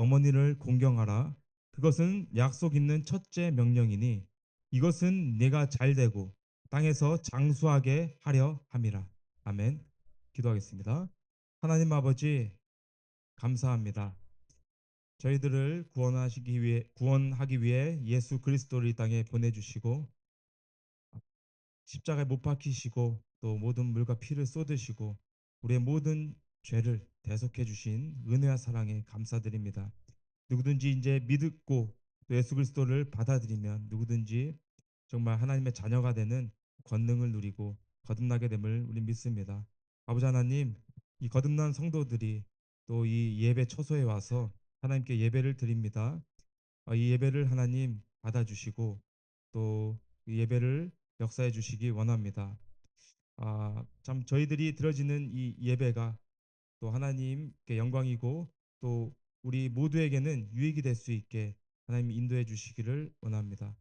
어머니를 공경하라. 그것은 약속 있는 첫째 명령이니 이것은 내가 잘되고 땅에서 장수하게 하려 함이라. 아멘. 기도하겠습니다. 하나님 아버지 감사합니다. 저희들을 구원하기 위해 예수 그리스도를 이 땅에 보내주시고 십자가에 못 박히시고 또 모든 물과 피를 쏟으시고 우리의 모든 죄를 대속해 주신 은혜와 사랑에 감사드립니다. 누구든지 이제 믿고 또 예수 그리스도를 받아들이면 누구든지 정말 하나님의 자녀가 되는 권능을 누리고 거듭나게 됨을 우리 믿습니다. 아버지 하나님, 이 거듭난 성도들이 또 이 예배 처소에 와서 하나님께 예배를 드립니다. 이 예배를 하나님 받아주시고 또 이 예배를 역사해 주시기 원합니다. 참 저희들이 드려지는 이 예배가 또 하나님께 영광이고 또 우리 모두에게는 유익이 될 수 있게 하나님 인도해 주시기를 원합니다.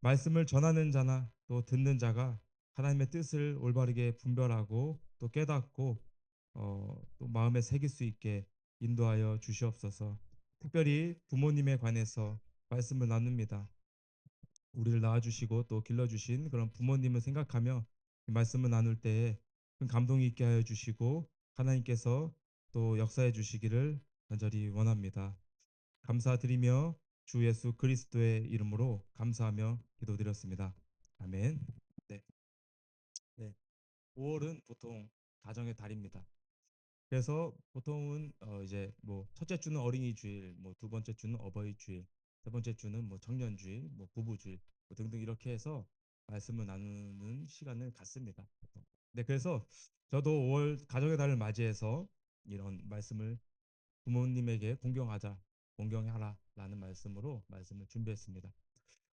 말씀을 전하는 자나 또 듣는 자가 하나님의 뜻을 올바르게 분별하고 또 깨닫고 또 마음에 새길 수 있게 인도하여 주시옵소서. 특별히 부모님에 관해서 말씀을 나눕니다. 우리를 낳아주시고 또 길러주신 그런 부모님을 생각하며 이 말씀을 나눌 때에 큰 감동이 있게 하여 주시고 하나님께서 또 역사해 주시기를 간절히 원합니다. 감사드리며 주 예수 그리스도의 이름으로 감사하며 기도드렸습니다. 아멘. 네, 네. 5월은 보통 가정의 달입니다. 그래서 보통은 이제 뭐 첫째 주는 어린이 주일, 뭐 두 번째 주는 어버이 주일, 세 번째 주는 뭐 청년 주일, 뭐 부부 주일 뭐 등등 이렇게 해서 말씀을 나누는 시간을 갖습니다. 보통. 네, 그래서 저도 5월 가정의 달을 맞이해서 이런 말씀을 부모님에게 공경하자, 공경하라라는 말씀으로 말씀을 준비했습니다.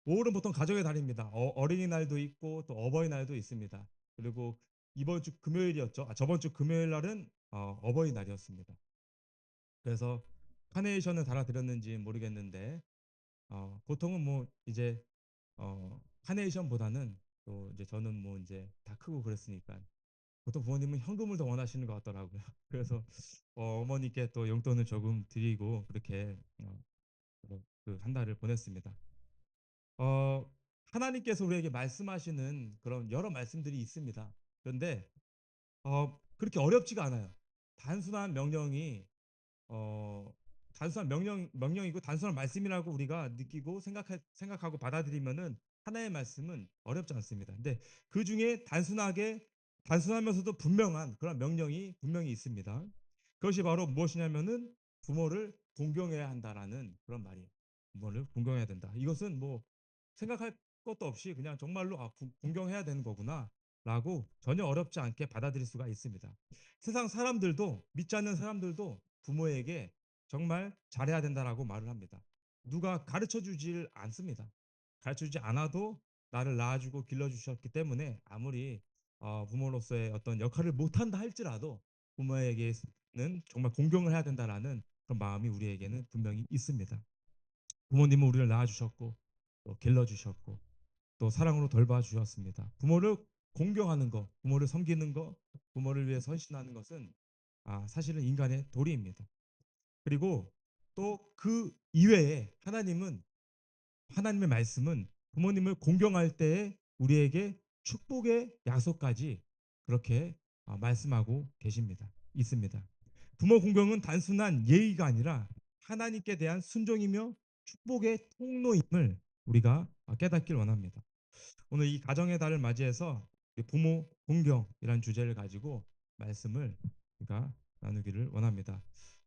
5월은 보통 가정의 달입니다. 어린이날도 있고 또 어버이날도 있습니다. 그리고 이번 주 금요일이었죠. 저번 주 금요일 날은 어버이날이었습니다. 그래서 카네이션을 달아드렸는지 모르겠는데 보통은 뭐 이제 카네이션보다는 또 이제 저는 뭐 이제 다 크고 그랬으니까 보통 부모님은 현금을 더 원하시는 것 같더라고요. 그래서 어머니께 또 용돈을 조금 드리고 그렇게 그한 달을 보냈습니다. 어, 하나님께서 우리에게 말씀하시는 그런 여러 말씀들이 있습니다. 그런데 그렇게 어렵지가 않아요. 단순한 명령이 어, 단순한 명령이고 단순한 말씀이라고 우리가 느끼고 생각하고 받아들이면은 하나의 말씀은 어렵지 않습니다. 근데 그 중에 단순하면서도 분명한 그런 명령이 분명히 있습니다. 그것이 바로 무엇이냐면은 부모를 공경해야 한다라는 그런 말이에요. 부모를 공경해야 된다. 이것은 뭐 생각할 것도 없이 그냥 정말로 공경해야 되는 거구나라고 전혀 어렵지 않게 받아들일 수가 있습니다. 세상 사람들도 믿지 않는 사람들도 부모에게 정말 잘해야 된다라고 말을 합니다. 누가 가르쳐 주질 않습니다. 가르쳐 주지 않아도 나를 낳아주고 길러주셨기 때문에 아무리 부모로서의 어떤 역할을 못한다 할지라도 부모에게는 정말 공경을 해야 된다라는 그런 마음이 우리에게는 분명히 있습니다. 부모님은 우리를 낳아주셨고 또 길러주셨고 또 사랑으로 돌봐주셨습니다. 부모를 공경하는 것, 부모를 섬기는 것, 부모를 위해 헌신하는 것은 사실은 인간의 도리입니다. 그리고 또 그 이외에 하나님의 말씀은 부모님을 공경할 때에 우리에게 축복의 약속까지 그렇게 말씀하고 계십니다. 있습니다. 부모 공경은 단순한 예의가 아니라 하나님께 대한 순종이며 축복의 통로임을 우리가 깨닫길 원합니다. 오늘 이 가정의 달을 맞이해서 부모 공경이라는 주제를 가지고 말씀을 우리가 나누기를 원합니다.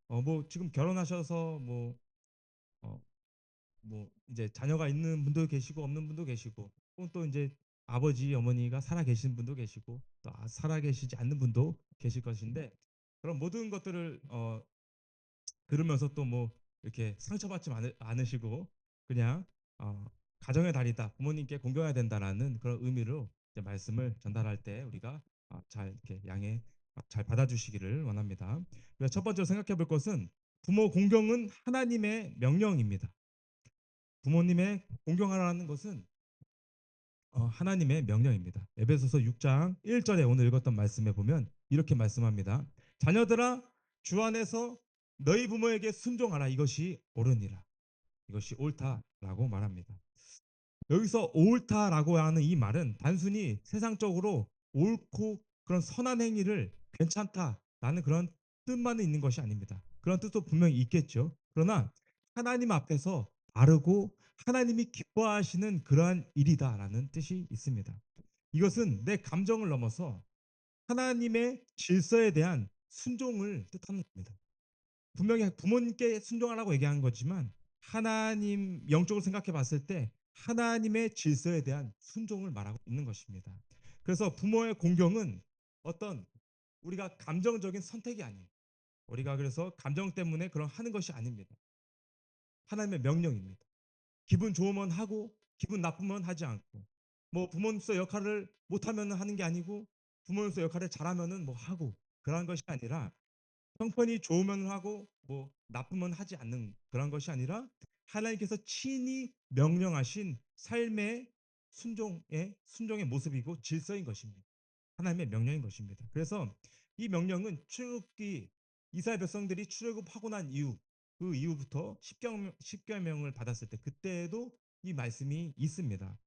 뭐 지금 결혼하셔서 어, 뭐 이제 자녀가 있는 분도 계시고 없는 분도 계시고 또 이제 아버지 어머니가 살아 계신 분도 계시고 또 살아 계시지 않는 분도 계실 것인데 그런 모든 것들을 들으면서 또 뭐 이렇게 상처받지 않으시고 그냥 어, 가정의 달이다 부모님께 공경해야 된다라는 그런 의미로 이제 말씀을 전달할 때 우리가 잘 이렇게 잘 받아주시기를 원합니다. 그래서 첫 번째로 생각해 볼 것은 부모 공경은 하나님의 명령입니다. 부모님의 공경하라는 것은 하나님의 명령입니다. 에베소서 6장 1절에 오늘 읽었던 말씀에 보면 이렇게 말씀합니다. 자녀들아 주 안에서 너희 부모에게 순종하라. 이것이 옳으니라. 이것이 옳다라고 말합니다. 여기서 옳다라고 하는 이 말은 단순히 세상적으로 옳고 그런 선한 행위를 괜찮다라는 그런 뜻만 있는 것이 아닙니다. 그런 뜻도 분명히 있겠죠. 그러나 하나님 앞에서 바르고 하나님이 기뻐하시는 그러한 일이다라는 뜻이 있습니다. 이것은 내 감정을 넘어서 하나님의 질서에 대한 순종을 뜻하는 겁니다. 분명히 부모님께 순종하라고 얘기한 거지만 하나님 영적으로 생각해 봤을 때 하나님의 질서에 대한 순종을 말하고 있는 것입니다. 그래서 부모의 공경은 어떤 우리가 감정적인 선택이 아니에요. 우리가 그래서 감정 때문에 그런 하는 것이 아닙니다. 하나님의 명령입니다. 기분 좋으면 하고 기분 나쁘면 하지 않고 뭐 부모님서 역할을 못하면 하는 게 아니고 부모님서 역할을 잘하면은 뭐 하고 그러한 것이 아니라 형편이 좋으면 하고 뭐 나쁘면 하지 않는 그런 것이 아니라 하나님께서 친히 명령하신 삶의 순종의 모습이고 질서인 것입니다. 하나님의 명령인 것입니다. 그래서 이 명령은 출애굽기 이스라엘 백성들이 출애굽하고 난 이후 그 이후부터 십계명을 받았을 때 그때에도 이 말씀이 있습니다.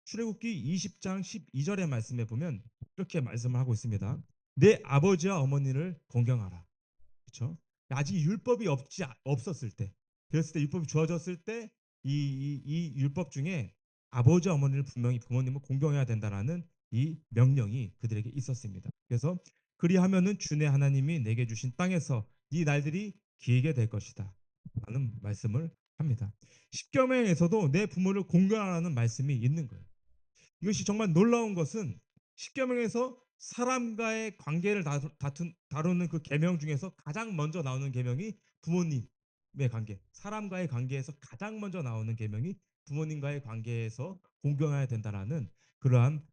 출애굽기 20장 12절의 말씀에 보면 이렇게 말씀을 하고 있습니다. 내 아버지와 어머니를 공경하라. 그렇죠? 아직 율법이 없었을 때, 그랬을 때 율법이 주어졌을 때 이 율법 중에 아버지 어머니를 분명히 부모님을 공경해야 된다라는 이 명령이 그들에게 있었습니다. 그래서 그리하면은 주내 하나님이 내게 주신 땅에서 네 날들이 길게 될 것이다. 라는 말씀을 합니다. 십계명에서도 내 부모를 공경하라는 말씀이 있는 거예요. 이것이 정말 놀라운 것은 십계명에서 사람과의 관계를 다루는 그 계명 중에서 가장 먼저 나오는 계명이 부모님의 관계, 사람과의 관계에서 가장 먼저 나오는 계명이 부모님과의 관계에서 공경해야 된다라는 그러한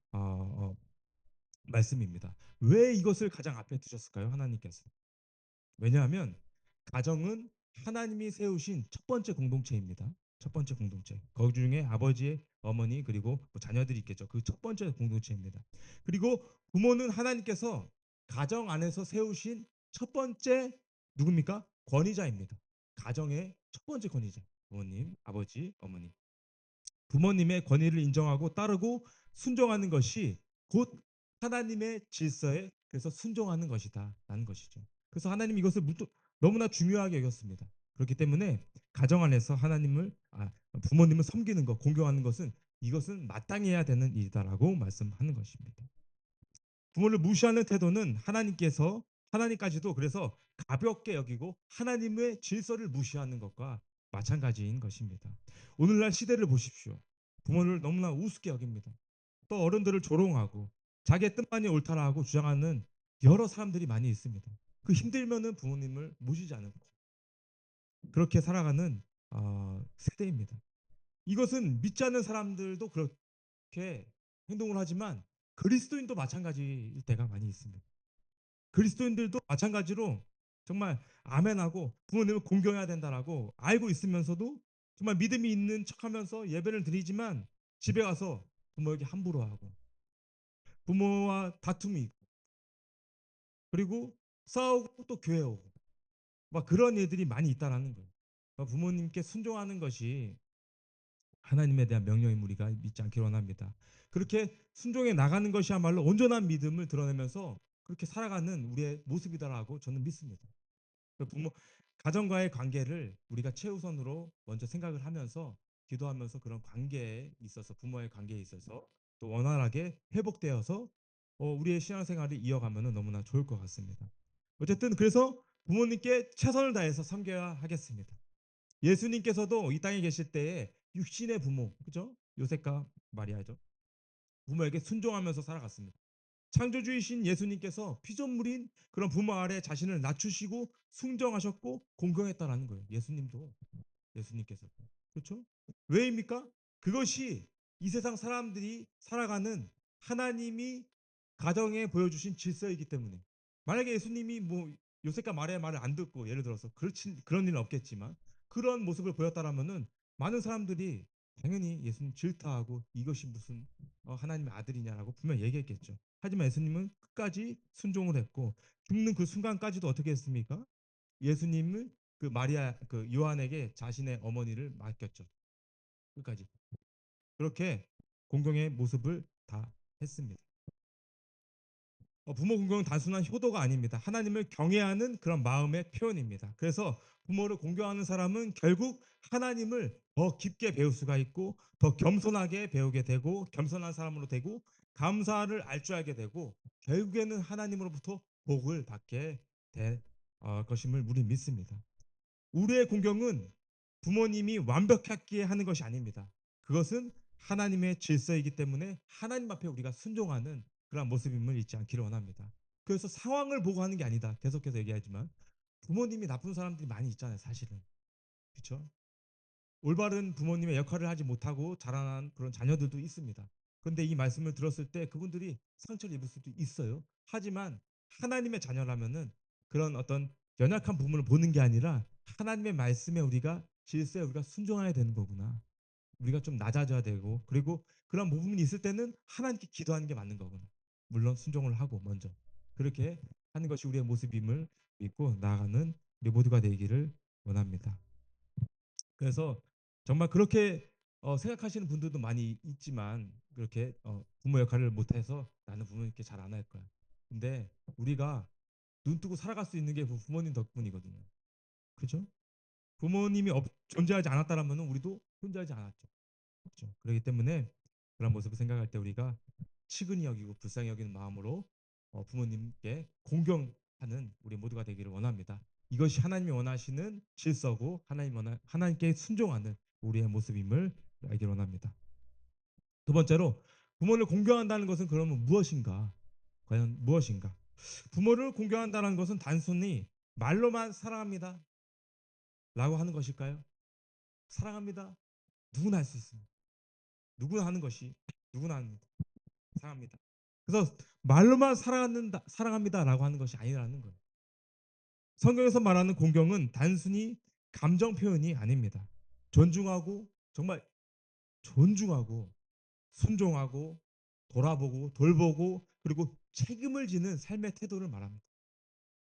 말씀입니다. 왜 이것을 가장 앞에 두셨을까요? 하나님께서. 왜냐하면 가정은 하나님이 세우신 첫 번째 공동체입니다. 첫 번째 공동체. 거기 중에 아버지, 어머니 그리고 뭐 자녀들이 있겠죠. 그 첫 번째 공동체입니다. 그리고 부모는 하나님께서 가정 안에서 세우신 첫 번째 누굽니까? 권위자입니다. 가정의 첫 번째 권위자. 부모님, 아버지, 어머니. 부모님의 권위를 인정하고 따르고 순종하는 것이 곧 하나님의 질서에 그래서 순종하는 것이다라는 것이죠. 그래서 하나님 이것을 너무나 중요하게 여겼습니다. 그렇기 때문에 가정 안에서 부모님을 섬기는 것, 공경하는 것은 이것은 마땅히 해야 되는 일이다라고 말씀하는 것입니다. 부모를 무시하는 태도는 하나님까지도 그래서 가볍게 여기고 하나님의 질서를 무시하는 것과 마찬가지인 것입니다. 오늘날 시대를 보십시오. 부모를 너무나 우습게 여깁니다. 또 어른들을 조롱하고 자기의 뜻만이 옳다라고 주장하는 여러 사람들이 많이 있습니다. 그 힘들면은 부모님을 모시지 않고 그렇게 살아가는 세대입니다. 이것은 믿지 않는 사람들도 그렇게 행동을 하지만 그리스도인도 마찬가지일 때가 많이 있습니다. 그리스도인들도 마찬가지로 정말 아멘하고 부모님을 공경해야 된다라고 알고 있으면서도 정말 믿음이 있는 척하면서 예배를 드리지만 집에 가서 부모에게 함부로 하고 부모와 다툼이 있고 그리고 싸우고 또 교회 오고 막 그런 일들이 많이 있다라는 거예요. 부모님께 순종하는 것이 하나님에 대한 명령인 우리가 믿지 않기를 원합니다. 그렇게 순종해 나가는 것이야말로 온전한 믿음을 드러내면서 그렇게 살아가는 우리의 모습이다라고 저는 믿습니다. 그 부모 가정과의 관계를 우리가 최우선으로 먼저 생각을 하면서 기도하면서 그런 관계에 있어서 부모의 관계에 있어서 또 원활하게 회복되어서 우리의 신앙생활을 이어가면 너무나 좋을 것 같습니다. 어쨌든 그래서 부모님께 최선을 다해서 섬겨야 하겠습니다. 예수님께서도 이 땅에 계실 때에 육신의 부모, 그죠? 요셉과 마리아죠. 부모에게 순종하면서 살아갔습니다. 창조주이신 예수님께서 피조물인 그런 부모 아래 자신을 낮추시고 순종하셨고 공경했다라는 거예요. 예수님께서. 그렇죠? 왜입니까? 그것이 이 세상 사람들이 살아가는 하나님이 가정에 보여주신 질서이기 때문에 만약에 예수님이 뭐 요셉과 마리아의 말을 안 듣고 예를 들어서 그런 일은 없겠지만 그런 모습을 보였다라면은 많은 사람들이 당연히 예수님 질타하고 이것이 무슨 하나님의 아들이냐라고 분명 얘기했겠죠. 하지만 예수님은 끝까지 순종을 했고 죽는 그 순간까지도 어떻게 했습니까? 예수님을 그 마리아 그 요한에게 자신의 어머니를 맡겼죠. 끝까지. 그렇게 공경의 모습을 다 했습니다. 부모 공경은 단순한 효도가 아닙니다. 하나님을 경외하는 그런 마음의 표현입니다. 그래서 부모를 공경하는 사람은 결국 하나님을 더 깊게 배울 수가 있고 더 겸손하게 배우게 되고 겸손한 사람으로 되고 감사를 알 줄 알게 되고 결국에는 하나님으로부터 복을 받게 될 것임을 우리 믿습니다. 우리의 공경은 부모님이 완벽하게 하는 것이 아닙니다. 그것은 하나님의 질서이기 때문에 하나님 앞에 우리가 순종하는 그런 모습임을 잊지 않기를 원합니다. 그래서 상황을 보고 하는 게 아니다. 계속해서 얘기하지만 부모님이 나쁜 사람들이 많이 있잖아요, 사실은. 그렇죠? 올바른 부모님의 역할을 하지 못하고 자라난 그런 자녀들도 있습니다. 그런데 이 말씀을 들었을 때 그분들이 상처를 입을 수도 있어요. 하지만 하나님의 자녀라면은 그런 어떤 연약한 부분을 보는 게 아니라 하나님의 말씀에 우리가 질서에 우리가 순종해야 되는 거구나. 우리가 좀 낮아져야 되고 그리고 그런 부분이 있을 때는 하나님께 기도하는 게 맞는 거구나. 물론 순종을 하고 먼저 그렇게 하는 것이 우리의 모습임을 믿고 나아가는 우리 모두가 되기를 원합니다. 그래서 정말 그렇게 생각하시는 분들도 많이 있지만 그렇게 부모 역할을 못해서 나는 부모님께 잘 안 할 거야. 근데 우리가 눈 뜨고 살아갈 수 있는 게 부모님 덕분이거든요. 그죠? 부모님이 존재하지 않았다라면 우리도 존재하지 않았죠. 그렇죠? 그렇기 때문에 그런 모습을 생각할 때 우리가 측은히 여기고 불쌍히 여기는 마음으로 부모님께 공경하는 우리 모두가 되기를 원합니다. 이것이 하나님이 원하시는 질서고 하나님께 순종하는 우리의 모습임을 알기를 원합니다. 두 번째로 부모를 공경한다는 것은 그러면 무엇인가? 과연 무엇인가? 부모를 공경한다는 것은 단순히 말로만 사랑합니다 라고 하는 것일까요? 사랑합니다. 누구나 할 수 있습니다. 누구나 하는 것이 누구나 합니다. 사랑합니다. 그래서 말로만 사랑합니다라고 하는 것이 아니라는 거예요. 성경에서 말하는 공경은 단순히 감정 표현이 아닙니다. 존중하고 정말 존중하고 순종하고 돌아보고 돌보고 그리고 책임을 지는 삶의 태도를 말합니다.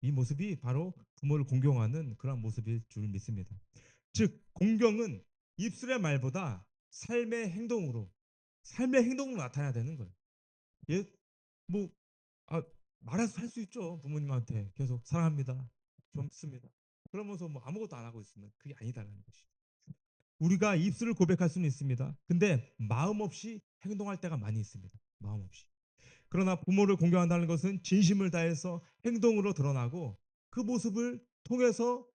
이 모습이 바로 부모를 공경하는 그런 모습일 줄 믿습니다. 즉 공경은 입술의 말보다 삶의 행동으로 나타나야 되는 거예요. 예, 뭐 말해서 할 수 있죠. 부모님한테 계속 사랑합니다. 좋습니다. 그러면서 뭐 아무것도 안 하고 있으면 그게 아니다라는 것이. 우리가 입술을 고백할 수는 있습니다. 근데 마음 없이 행동할 때가 많이 있습니다. 마음 없이. 그러나 부모를 공경한다는 것은 진심을 다해서 행동으로 드러나고 그 모습을 통해서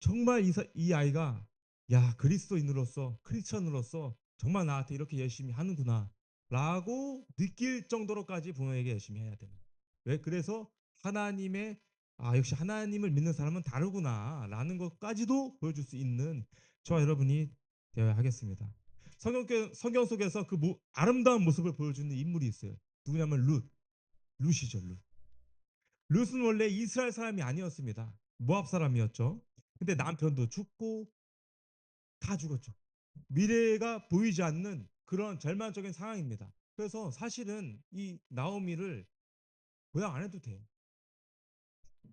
정말 이 아이가 야 그리스도인으로서 크리스천으로서 정말 나한테 이렇게 열심히 하는구나 라고 느낄 정도로까지 부모에게 열심히 해야 됩니다. 왜? 그래서 하나님의 역시 하나님을 믿는 사람은 다르구나 라는 것까지도 보여줄 수 있는 저와 여러분이 되어야 하겠습니다. 성경 속에서 그 아름다운 모습을 보여주는 인물이 있어요. 누구냐면 룻이죠. 룻은 원래 이스라엘 사람이 아니었습니다. 모압 사람이었죠. 근데 남편도 죽고 다 죽었죠. 미래가 보이지 않는 그런 절망적인 상황입니다. 그래서 사실은 이 나오미를 고향 안 해도 돼요.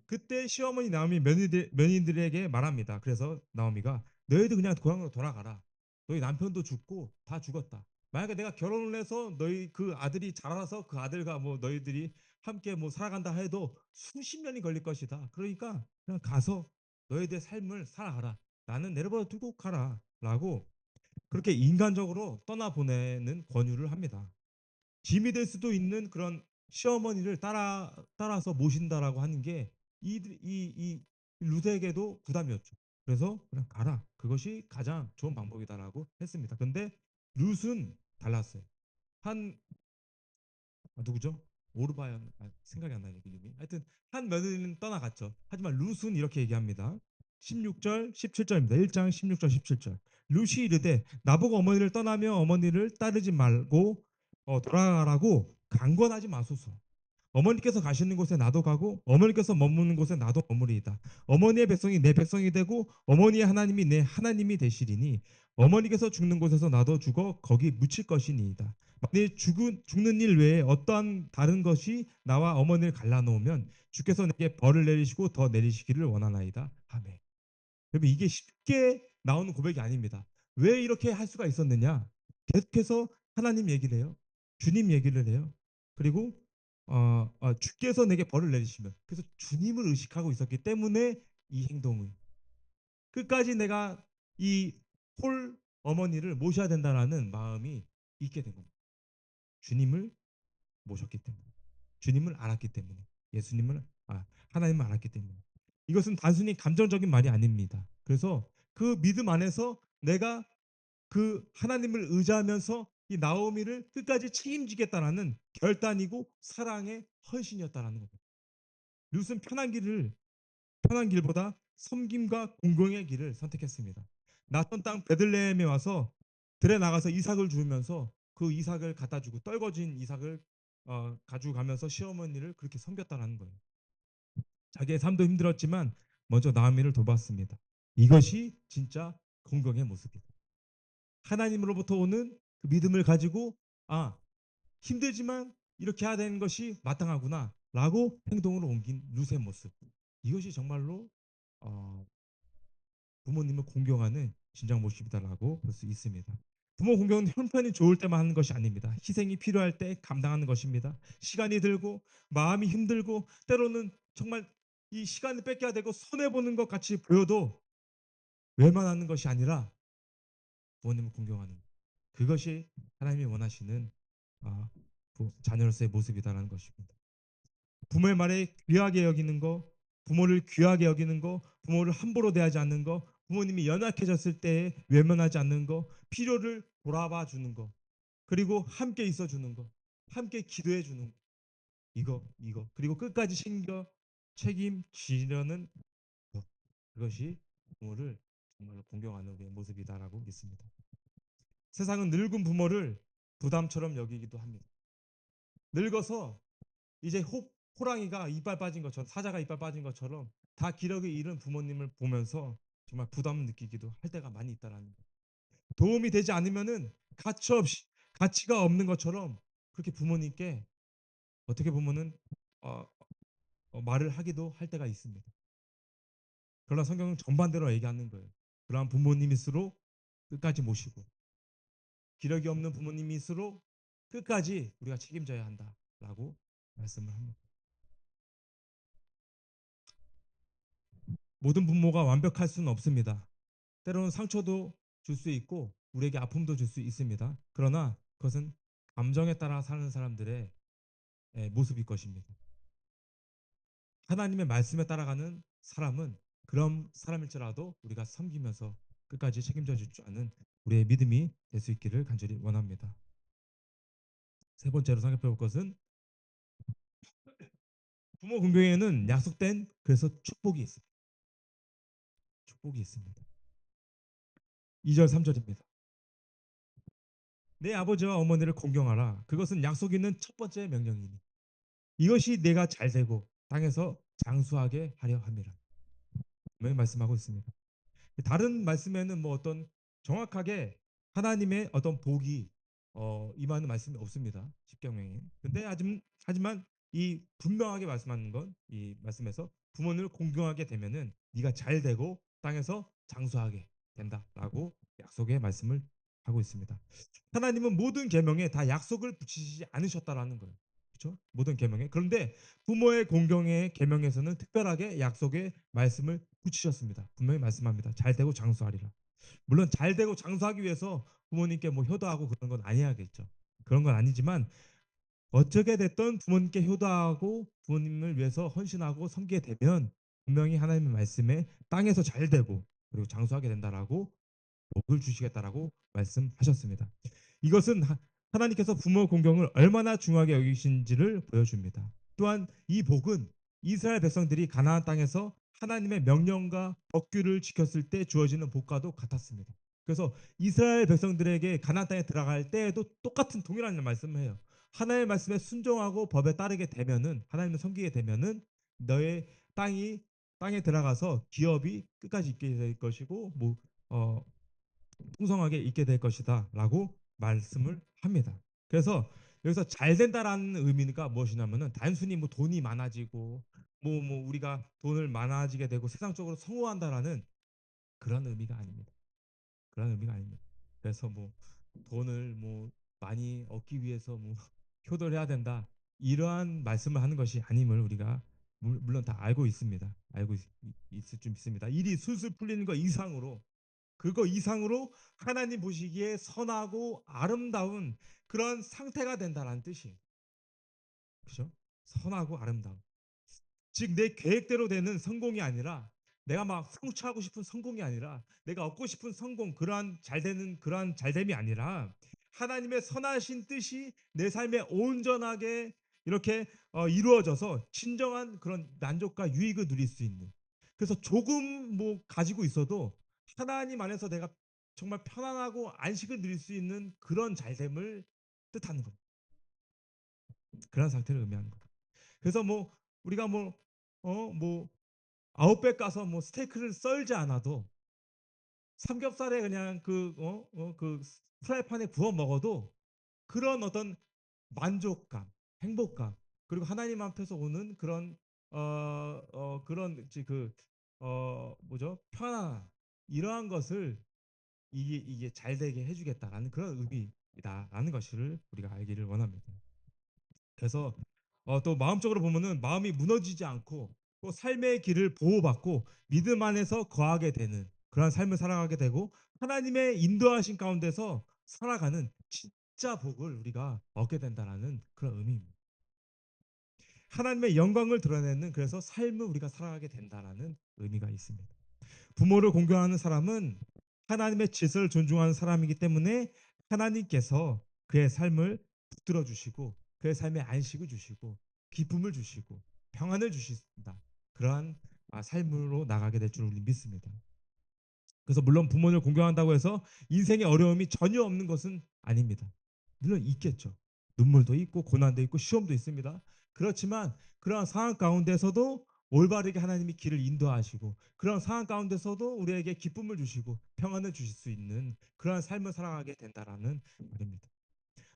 그때 시어머니 나오미 며느리들에게 말합니다. 그래서 나오미가 너희들 그냥 고향으로 돌아가라. 너희 남편도 죽고 다 죽었다. 만약에 내가 결혼을 해서 너희 그 아들이 자라서 그 아들과 뭐 너희들이 함께 뭐 살아간다 해도 수십 년이 걸릴 것이다. 그러니까 그냥 가서 너희들의 삶을 살아가라. 나는 내려버려 두고 가라. 라고 그렇게 인간적으로 떠나보내는 권유를 합니다. 짐이 될 수도 있는 그런 시어머니를 따라서 모신다라고 하는 게 이 루드에게도 부담이었죠. 그래서 그냥 가라. 그것이 가장 좋은 방법이다라고 했습니다. 근데 룻은 달랐어요. 한 누구죠? 오르바연 생각이 안 나요 이름이. 하여튼 한 며느리는 떠나갔죠. 하지만 룻은 이렇게 얘기합니다. 16절, 17절입니다. 1장 16절, 17절. 룻이 이르되 나보고 어머니를 떠나며 어머니를 따르지 말고 돌아가라고 강권하지 마소서. 어머니께서 가시는 곳에 나도 가고 어머니께서 머무는 곳에 나도 머무리이다. 어머니의 백성이 내 백성이 되고 어머니의 하나님이 내 하나님이 되시리니 어머니께서 죽는 곳에서 나도 죽어 거기 묻힐 것이니이다. 만일 죽는 일 외에 어떠한 다른 것이 나와 어머니를 갈라놓으면 주께서 내게 벌을 내리시고 더 내리시기를 원하나이다. 아멘. 여러분 이게 쉽게 나오는 고백이 아닙니다. 왜 이렇게 할 수가 있었느냐? 계속해서 하나님 얘기를 해요. 주님 얘기를 해요. 그리고 주께서 내게 벌을 내리시면 그래서 주님을 의식하고 있었기 때문에 이 행동을 끝까지 내가 이 홀 어머니를 모셔야 된다라는 마음이 있게 된 겁니다. 주님을 모셨기 때문에, 주님을 알았기 때문에, 예수님을 하나님을 알았기 때문에. 이것은 단순히 감정적인 말이 아닙니다. 그래서 그 믿음 안에서 내가 그 하나님을 의지하면서 이 나오미를 끝까지 책임지겠다라는 결단이고 사랑의 헌신이었다라는 겁니다. 룻은 편한 길보다 섬김과 공경의 길을 선택했습니다. 낯선 땅 베들레헴에 와서 들에 나가서 이삭을 주면서 그 이삭을 갖다 주고 떨궈진 이삭을 가지고 가면서 시어머니를 그렇게 섬겼다라는 거예요. 자기의 삶도 힘들었지만 먼저 나아미를 돌봤습니다. 이것이 진짜 공경의 모습이다. 하나님으로부터 오는 그 믿음을 가지고 힘들지만 이렇게 해야 되는 것이 마땅하구나라고 행동으로 옮긴 룻의 모습. 이것이 정말로 어, 부모님을 공경하는 진정 모습이다라고 볼 수 있습니다. 부모 공경은 형편이 좋을 때만 하는 것이 아닙니다. 희생이 필요할 때 감당하는 것입니다. 시간이 들고 마음이 힘들고 때로는 정말 이 시간을 뺏겨야 되고 손해 보는 것 같이 보여도 외면하는 것이 아니라 부모님을 공경하는 그것이 하나님이 원하시는 아, 자녀로서의 모습이다라는 것입니다. 부모의 말에 귀하게 여기는 거, 부모를 귀하게 여기는 거, 부모를 함부로 대하지 않는 거, 부모님이 연약해졌을 때에 외면하지 않는 거, 필요를 돌아봐 주는 거, 그리고 함께 있어 주는 거, 함께 기도해 주는 거, 이거, 그리고 끝까지 책임지려는 것. 그것이 부모를 정말로 공경하는 우리의 모습이다라고 믿습니다. 세상은 늙은 부모를 부담처럼 여기기도 합니다. 늙어서 이제 호랑이가 이빨 빠진 것처럼 사자가 이빨 빠진 것처럼 다 기력을 잃은 부모님을 보면서 정말 부담을 느끼기도 할 때가 많이 있다라는 거. 도움이 되지 않으면은 가치가 없는 것처럼 그렇게 부모님께 어떻게 보면은 어, 말을 하기도 할 때가 있습니다. 그러나 성경은 전반대로 얘기하는 거예요. 그러한 부모님일수록 끝까지 모시고 기력이 없는 부모님일수록 끝까지 우리가 책임져야 한다라고 말씀을 합니다. 모든 부모가 완벽할 수는 없습니다. 때로는 상처도 줄 수 있고 우리에게 아픔도 줄 수 있습니다. 그러나 그것은 감정에 따라 사는 사람들의 모습일 것입니다. 하나님의 말씀에 따라가는 사람은 그런 사람일지라도 우리가 섬기면서 끝까지 책임져 줄 줄 아는 우리의 믿음이 될 수 있기를 간절히 원합니다. 세 번째로 생각해 볼 것은 부모 공경에는 약속된 그래서 축복이 있습니다. 축복이 있습니다. 2절 3절입니다. 내 아버지와 어머니를 공경하라. 그것은 약속 있는 첫 번째 명령이니 이것이 내가 잘되고 땅에서 장수하게 하려 함이라. 분명히 말씀하고 있습니다. 다른 말씀에는 뭐 어떤 정확하게 하나님의 어떤 복이 임하는 말씀이 없습니다. 십계명에. 근데 하지만 이 분명하게 말씀하는 건 이 말씀에서 부모님을 공경하게 되면은 네가 잘 되고 땅에서 장수하게 된다라고 약속의 말씀을 하고 있습니다. 하나님은 모든 계명에 다 약속을 붙이시지 않으셨다라는 거예요. 그렇죠? 모든 계명에. 그런데 부모의 공경의 계명에서는 특별하게 약속의 말씀을 붙이셨습니다. 분명히 말씀합니다. 잘 되고 장수하리라. 물론 잘 되고 장수하기 위해서 부모님께 뭐 효도하고 그런 건 아니야겠죠. 그런 건 아니지만 어떻게 됐든 부모님께 효도하고 부모님을 위해서 헌신하고 섬기게 되면 분명히 하나님의 말씀에 땅에서 잘 되고 그리고 장수하게 된다라고 복을 주시겠다라고 말씀하셨습니다. 이것은 하나님께서 부모 공경을 얼마나 중요하게 여기신지를 보여줍니다. 또한 이 복은 이스라엘 백성들이 가나안 땅에서 하나님의 명령과 법규를 지켰을 때 주어지는 복과도 같았습니다. 그래서 이스라엘 백성들에게 가나안 땅에 들어갈 때에도 똑같은 동일한 말씀을 해요. 하나님의 말씀에 순종하고 법에 따르게 되면은 하나님을 섬기게 되면은 너의 땅에 들어가서 기업이 끝까지 있게 될 것이고 뭐 풍성하게 있게 될 것이다라고 말씀을 합니다. 그래서 여기서 잘 된다라는 의미가 무엇이냐면은 단순히 뭐 돈이 많아지고 뭐 우리가 돈을 많아지게 되고 세상적으로 성공한다라는 그런 의미가 아닙니다. 그런 의미가 아닙니다. 그래서 뭐 돈을 뭐 많이 얻기 위해서 뭐 효도를 해야 된다. 이러한 말씀을 하는 것이 아님을 우리가 물론 다 알고 있습니다. 있을 좀 있습니다. 일이 술술 풀리는 것 이상으로 그거 이상으로 하나님 보시기에 선하고 아름다운 그런 상태가 된다는 뜻이에요. 그죠? 선하고 아름다움. 즉 내 계획대로 되는 성공이 아니라 내가 막 성취하고 싶은 성공이 아니라 내가 얻고 싶은 성공 그러한 잘 되는 그러한 잘됨이 아니라 하나님의 선하신 뜻이 내 삶에 온전하게 이렇게 이루어져서 진정한 그런 만족과 유익을 누릴 수 있는 그래서 조금 뭐 가지고 있어도 하나님 안에서 내가 정말 편안하고 안식을 누릴 수 있는 그런 잘됨을 뜻하는 겁니다. 그런 상태를 의미하는 거다. 그래서 뭐 우리가 뭐 아웃백 가서 뭐 스테이크를 썰지 않아도 삼겹살에 그냥 그 프라이팬에 구워 먹어도 그런 어떤 만족감, 행복감 그리고 하나님 앞에서 오는 그런 그런 뭐죠 편안 이러한 것을 이게 잘 되게 해주겠다라는 그런 의미이다라는 것을 우리가 알기를 원합니다. 그래서 또 마음적으로 보면은 마음이 무너지지 않고 또 삶의 길을 보호받고 믿음 안에서 거하게 되는 그런 삶을 살아가게 되고 하나님의 인도하신 가운데서 살아가는 진짜 복을 우리가 얻게 된다라는 그런 의미입니다. 하나님의 영광을 드러내는 그래서 삶을 우리가 살아가게 된다라는 의미가 있습니다. 부모를 공경하는 사람은 하나님의 질서를 존중하는 사람이기 때문에 하나님께서 그의 삶을 붙들어 주시고 그의 삶에 안식을 주시고 기쁨을 주시고 평안을 주신다. 그러한 삶으로 나가게 될 줄 믿습니다. 그래서 물론 부모를 공경한다고 해서 인생에 어려움이 전혀 없는 것은 아닙니다. 물론 있겠죠. 눈물도 있고 고난도 있고 시험도 있습니다. 그렇지만 그러한 상황 가운데서도 올바르게 하나님이 길을 인도하시고 그런 상황 가운데서도 우리에게 기쁨을 주시고 평안을 주실 수 있는 그러한 삶을 살아가게 된다라는 말입니다.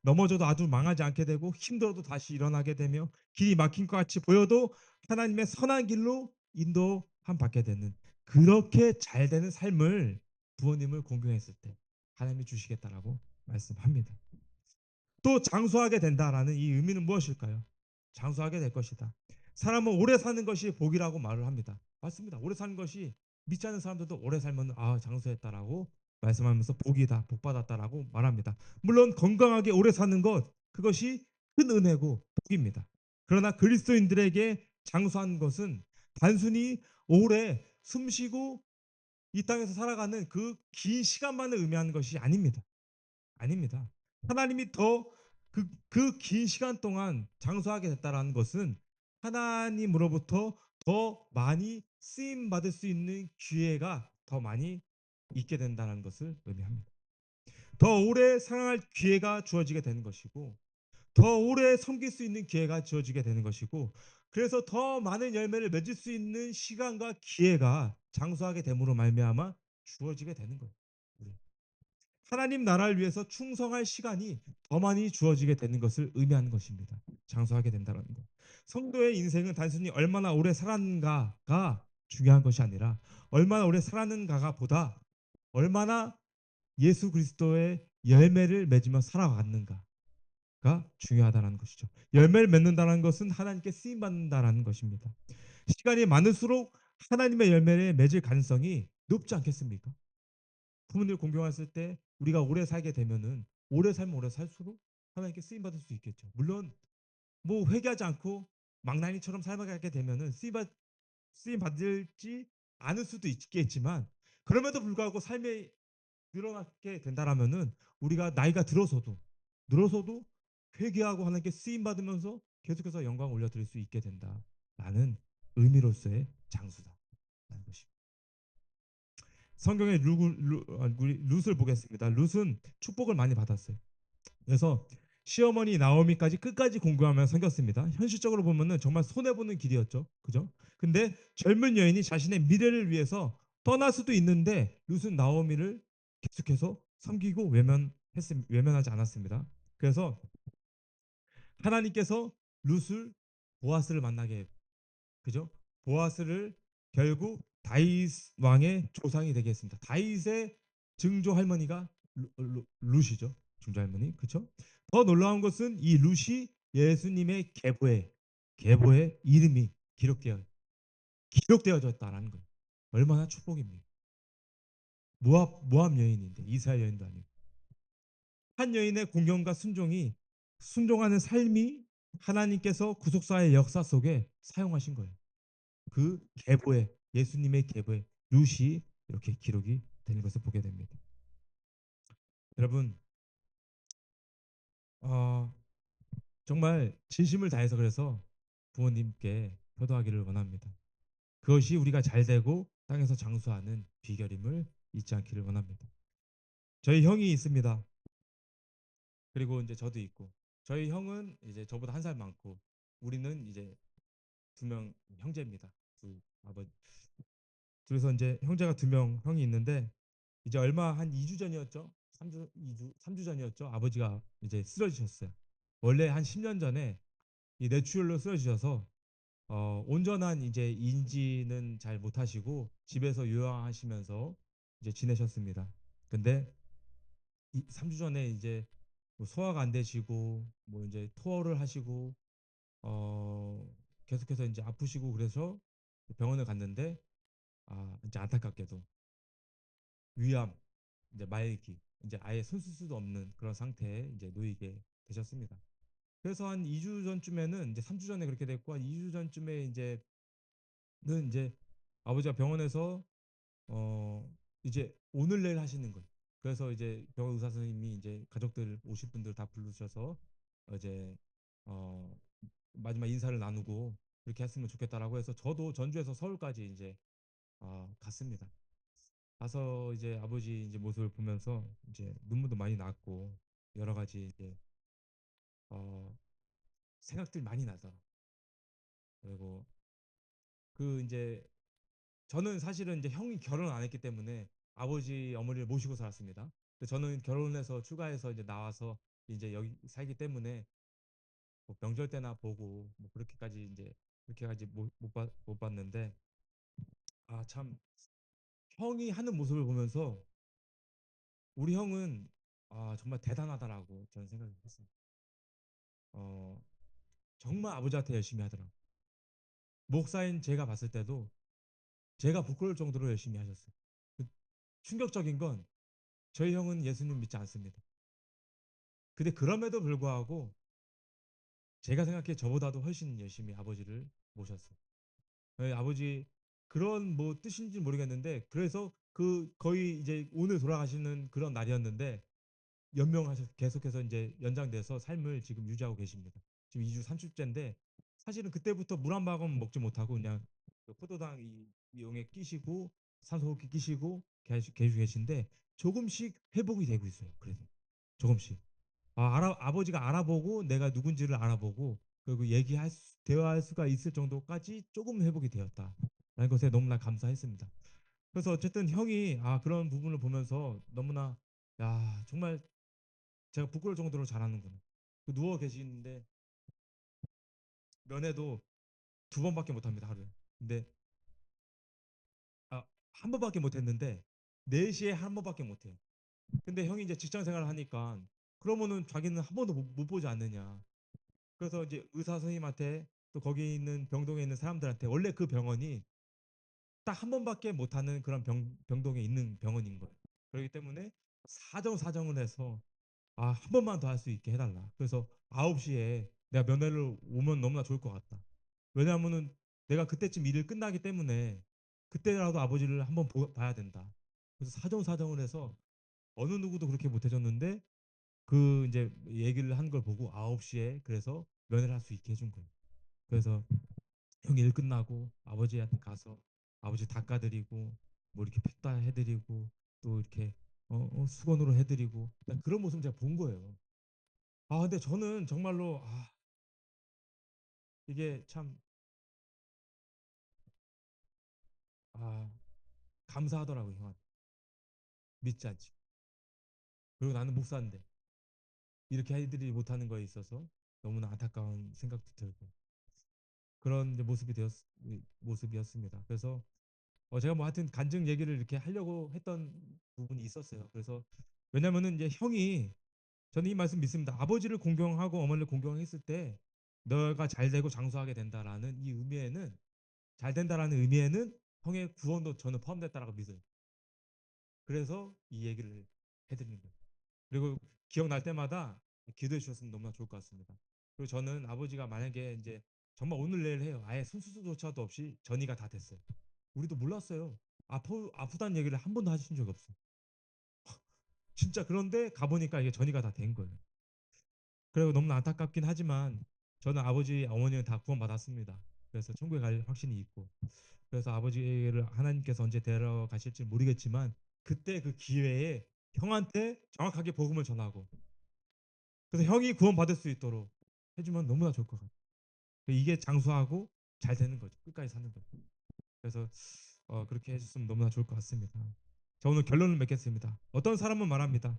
넘어져도 아주 망하지 않게 되고 힘들어도 다시 일어나게 되며 길이 막힌 것 같이 보여도 하나님의 선한 길로 인도함 받게 되는 그렇게 잘 되는 삶을 부모님을 공경했을 때 하나님이 주시겠다라고 말씀합니다. 또 장수하게 된다라는 이 의미는 무엇일까요? 장수하게 될 것이다. 사람은 오래 사는 것이 복이라고 말을 합니다. 맞습니다. 오래 사는 것이 믿지 않는 사람들도 오래 살면 장수했다라고 말씀하면서 복이다, 복 받았다라고 말합니다. 물론 건강하게 오래 사는 것 그것이 큰 은혜고 복입니다. 그러나 그리스도인들에게 장수한 것은 단순히 오래 숨쉬고 이 땅에서 살아가는 그 긴 시간만을 의미하는 것이 아닙니다. 아닙니다. 하나님이 그 긴 시간 동안 장수하게 됐다라는 것은 하나님으로부터 더 많이 쓰임 받을 수 있는 기회가 더 많이 있게 된다는 것을 의미합니다. 더 오래 사랑할 기회가 주어지게 되는 것이고 더 오래 섬길 수 있는 기회가 주어지게 되는 것이고 그래서 더 많은 열매를 맺을 수 있는 시간과 기회가 장수하게 됨으로 말미암아 주어지게 되는 거예요. 하나님 나라를 위해서 충성할 시간이 더 많이 주어지게 되는 것을 의미하는 것입니다. 장수하게 된다는 것. 성도의 인생은 단순히 얼마나 오래 살았는가가 중요한 것이 아니라 얼마나 오래 살았는가가 보다 얼마나 예수 그리스도의 열매를 맺으며 살아왔는가가 중요하다는 것이죠. 열매를 맺는다는 것은 하나님께 쓰임 받는다라는 것입니다. 시간이 많을수록 하나님의 열매를 맺을 가능성이 높지 않겠습니까? 부모님을 공경했을 때 우리가 오래 살게 되면은 오래 살면 오래 살수록 하나님께 쓰임 받을 수 있겠죠. 물론 뭐 회개하지 않고 망나니처럼 살아가게 되면은 쓰임 받을지 않을 수도 있겠지만 그럼에도 불구하고 삶에 늘어나게 된다라면은 우리가 나이가 들어서도 회개하고 하나님께 쓰임 받으면서 계속해서 영광 올려드릴 수 있게 된다라는 의미로서의 장수다라는 것입니다. 성경의 룻을 보겠습니다. 룻은 축복을 많이 받았어요. 그래서 시어머니 나오미까지 끝까지 공경하며 섬겼습니다. 현실적으로 보면은 정말 손해보는 길이었죠. 그죠? 근데 젊은 여인이 자신의 미래를 위해서 떠날 수도 있는데 룻은 나오미를 계속해서 섬기고 외면하지 않았습니다. 그래서 하나님께서 룻을 보아스를 만나게 했고, 그죠? 보아스를 결국 다윗 왕의 조상이 되게 했습니다. 다윗의 증조 할머니가 룻이죠. 증조 할머니, 그렇죠? 더 놀라운 것은 이 룻이 예수님의 계보의 이름이 기록되어졌다라는 거예요. 얼마나 축복입니까? 모압 여인인데 이스라엘 여인도 아니고 한 여인의 공경과 순종하는 삶이 하나님께서 구속사의 역사 속에 사용하신 거예요. 그 계보에 예수님의 계보에 룻이 이렇게 기록이 되는 것을 보게 됩니다. 여러분, 어, 정말 진심을 다해서 그래서 부모님께 효도하기를 원합니다. 그것이 우리가 잘 되고 땅에서 장수하는 비결임을 잊지 않기를 원합니다. 저희 형이 있습니다. 그리고 이제 저도 있고, 저희 형은 이제 저보다 한 살 많고, 우리는 이제 두 명 형제입니다. 두 아버지. 그래서 이제 형제가 두 명 형이 있는데 이제 얼마 한 2주 전이었죠. 3주 전이었죠. 아버지가 이제 쓰러지셨어요. 원래 한 10년 전에 이 뇌출혈로 쓰러지셔서 온전한 이제 인지는 잘 못하시고 집에서 요양하시면서 이제 지내셨습니다. 근데 3주 전에 이제 뭐 소화가 안 되시고 뭐 이제 토를 하시고 어 계속해서 이제 아프시고 그래서 병원을 갔는데 이제 안타깝게도 위암, 이제 말기, 이제 아예 손 쓸 수도 없는 그런 상태에 이제 놓이게 되셨습니다. 그래서 한 2주 전쯤에는 이제 3주 전에 그렇게 됐고 한 2주 전쯤에 이제 아버지가 병원에서 어 이제 오늘 내일 하시는 거예요. 그래서 이제 병원 의사 선생님이 이제 가족들 오실 분들 다 부르셔서 이제 어 마지막 인사를 나누고 그렇게 했으면 좋겠다라고 해서 저도 전주에서 서울까지 이제 갔습니다. 가서 이제 아버지 이제 모습을 보면서 이제 눈물도 많이 났고 여러 가지 이제 어 생각들이 많이 나더라. 그리고 그 이제 저는 사실은 이제 형이 결혼 안 했기 때문에 아버지 어머니를 모시고 살았습니다. 근데 저는 결혼해서 출가해서 이제 나와서 이제 여기 살기 때문에 뭐 명절 때나 보고 뭐 그렇게까지 이제 그렇게까지 못 봤는데 참 형이 하는 모습을 보면서 우리 형은 정말 대단하다라고 저는 생각을 했어요. 어, 정말 아버지한테 열심히 하더라고. 목사인 제가 봤을 때도 제가 부끄러울 정도로 열심히 하셨어요. 그 충격적인 건 저희 형은 예수님 믿지 않습니다. 근데 그럼에도 불구하고 제가 생각해 저보다도 훨씬 열심히 아버지를 모셨어요. 네, 아버지 그런 뭐 뜻인지 모르겠는데 그래서 그 거의 이제 오늘 돌아가시는 그런 날이었는데 연명하셔서 계속해서 이제 연장돼서 삶을 지금 유지하고 계십니다. 지금 2주 3주째인데 사실은 그때부터 물 한 방울 먹지 못하고 그냥 그 포도당 이 용에 끼시고 산소호흡기 끼시고 계속 계신데 조금씩 회복이 되고 있어요. 그래도 조금씩 아버지가 알아보고 내가 누군지를 알아보고 그리고 대화할 수가 있을 정도까지 조금 회복이 되었다라는 것에 너무나 감사했습니다. 그래서 어쨌든 형이 그런 부분을 보면서 너무나 야 정말 제가 부끄러울 정도로 잘하는구나. 누워 계시는데 면회도 두 번밖에 못합니다 하루에. 근데 한 번밖에 못했는데 4시에 한 번밖에 못해요. 근데 형이 이제 직장 생활을 하니까 그러면은 자기는 한 번도 못 보지 않느냐. 그래서 이제 의사 선생님한테 또 거기 있는 병동에 있는 사람들한테 원래 그 병원이 딱 한 번밖에 못하는 그런 병동에 있는 병원인 거예요. 그렇기 때문에 사정을 해서 한 번만 더 할 수 있게 해달라. 그래서 9시에 내가 면회를 오면 너무나 좋을 것 같다. 왜냐하면은 내가 그때쯤 일을 끝나기 때문에 그때라도 아버지를 한번 봐야 된다. 그래서 사정을 해서 어느 누구도 그렇게 못 해줬는데 그 이제 얘기를 한 걸 보고 9시에 그래서 면회를 할 수 있게 해준 거예요. 그래서 형 일 끝나고 아버지한테 가서 아버지 닦아드리고 뭐 이렇게 폈다 해드리고 또 이렇게 수건으로 해드리고 그런 모습 제가 본 거예요. 근데 저는 정말로 이게 참 아, 감사하더라고요, 형한테. 믿지 않지. 그리고 나는 목사인데 이렇게 해드리지 못하는 거에 있어서 너무나 안타까운 생각도 들고 그런 이제 모습이었습니다. 그래서 제가 뭐 하여튼 간증 얘기를 이렇게 하려고 했던 부분이 있었어요. 그래서 왜냐면은 이제 형이 저는 이 말씀 믿습니다. 아버지를 공경하고 어머니를 공경했을 때 너가 잘 되고 장수하게 된다라는 이 의미에는 잘 된다라는 의미에는 형의 구원도 저는 포함됐다라고 믿어요. 그래서 이 얘기를 해드리는 거예요. 그리고 기억날 때마다 기도해 주셨으면 너무나 좋을 것 같습니다. 그리고 저는 아버지가 만약에 이제 정말 오늘 내일 해요. 아예 손수조차도 없이 전이가 다 됐어요. 우리도 몰랐어요. 아프다는 얘기를 한 번도 하신 적이 없어요. 진짜 그런데 가보니까 이게 전이가 다 된 거예요. 그리고 너무나 안타깝긴 하지만 저는 아버지, 어머니는 다 구원받았습니다. 그래서 천국에 갈 확신이 있고 그래서 아버지를 하나님께서 언제 데려가실지 모르겠지만 그때 그 기회에 형한테 정확하게 복음을 전하고 그래서 형이 구원받을 수 있도록 해주면 너무나 좋을 것 같아요. 이게 장수하고 잘 되는 거죠. 끝까지 사는 거죠. 그래서 그렇게 해줬으면 너무나 좋을 것 같습니다. 자, 오늘 결론을 맺겠습니다. 어떤 사람은 말합니다.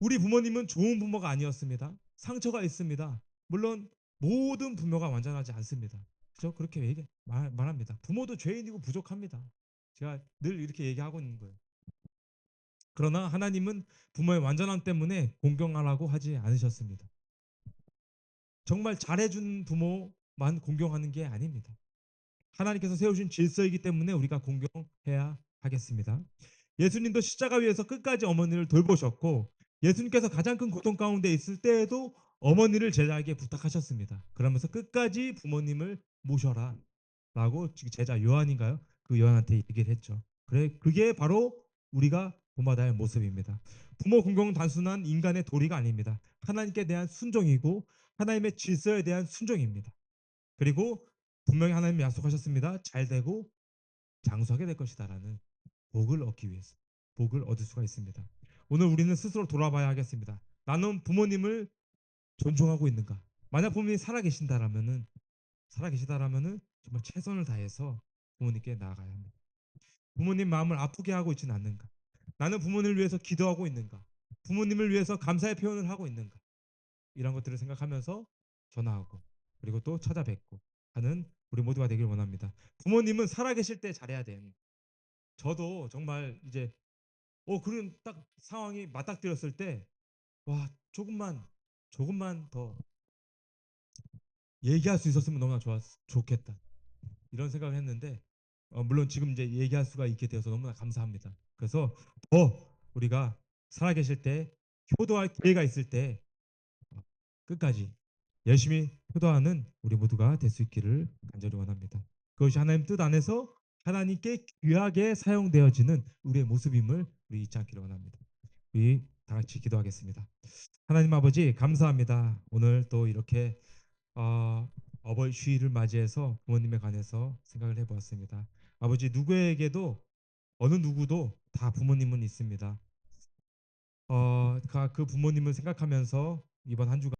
우리 부모님은 좋은 부모가 아니었습니다. 상처가 있습니다. 물론 모든 부모가 완전하지 않습니다. 그렇죠? 그렇게 말합니다. 부모도 죄인이고 부족합니다. 제가 늘 이렇게 얘기하고 있는 거예요. 그러나 하나님은 부모의 완전함 때문에 공경하라고 하지 않으셨습니다. 정말 잘해준 부모만 공경하는 게 아닙니다. 하나님께서 세우신 질서이기 때문에 우리가 공경해야 하겠습니다. 예수님도 십자가 위에서 끝까지 어머니를 돌보셨고 예수님께서 가장 큰 고통 가운데 있을 때에도 어머니를 제자에게 부탁하셨습니다. 그러면서 끝까지 부모님을 모셔라 라고 제자 요한인가요? 그 요한한테 얘기를 했죠. 그래, 그게 바로 우리가 본받아야 할 모습입니다. 부모 공경은 단순한 인간의 도리가 아닙니다. 하나님께 대한 순종이고 하나님의 질서에 대한 순종입니다. 그리고 분명히 하나님이 약속하셨습니다. 잘 되고 장수하게 될 것이다라는 복을 얻기 위해서 복을 얻을 수가 있습니다. 오늘 우리는 스스로 돌아봐야 하겠습니다. 나는 부모님을 존중하고 있는가? 만약 부모님이 살아계시다라면은 정말 최선을 다해서 부모님께 나아가야 합니다. 부모님 마음을 아프게 하고 있지는 않는가? 나는 부모님을 위해서 기도하고 있는가? 부모님을 위해서 감사의 표현을 하고 있는가? 이런 것들을 생각하면서 전화하고 그리고 또 찾아뵙고 하는 우리 모두가 되길 원합니다. 부모님은 살아계실 때 잘해야 되는. 저도 정말 이제 그런 딱 상황이 맞닥뜨렸을 때 와 조금만 더 얘기할 수 있었으면 너무나 좋겠다 이런 생각을 했는데 물론 지금 이제 얘기할 수가 있게 되어서 너무나 감사합니다. 그래서 더 우리가 살아계실 때 효도할 기회가 있을 때 끝까지 열심히 효도하는 우리 모두가 될 수 있기를 간절히 원합니다. 그것이 하나님 뜻 안에서 하나님께 귀하게 사용되어지는 우리의 모습임을 우리 잊지 않기를 원합니다. 우리 다 같이 기도하겠습니다. 하나님 아버지 감사합니다. 오늘 또 이렇게 어버이 주일을 맞이해서 부모님에 관해서 생각을 해보았습니다. 아버지 누구에게도 어느 누구도 다 부모님은 있습니다. 그 부모님을 생각하면서 이번 한 주간